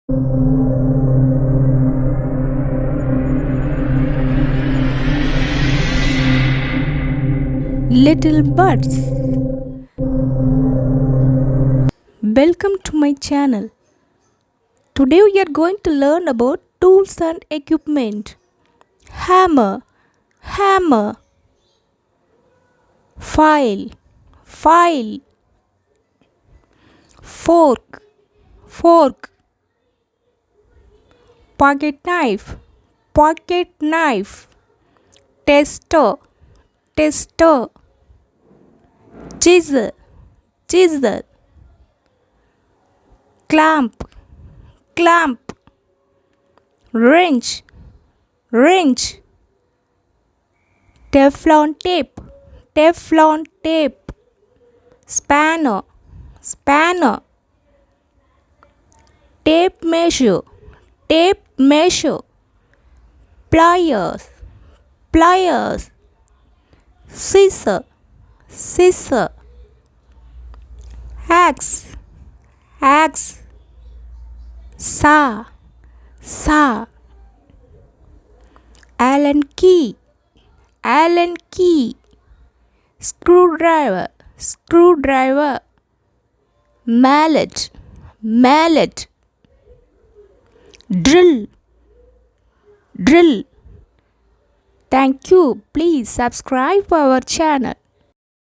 Little buds, welcome to my channel. Today we are going to learn about tools and equipment. Hammer, hammer. File, file. Fork, fork. Pocket knife, pocket knife. Tester, tester. Chisel, chisel. Clamp, clamp. Wrench, wrench. Teflon tape, Teflon tape. Spanner, spanner. Tape measure, tape measure. Pliers, pliers. Scissor, scissor. Axe, axe. Saw, saw. Allen key, Allen key. Screwdriver, screwdriver. Mallet, mallet. Drill, drill. Thank you. Please subscribe our channel.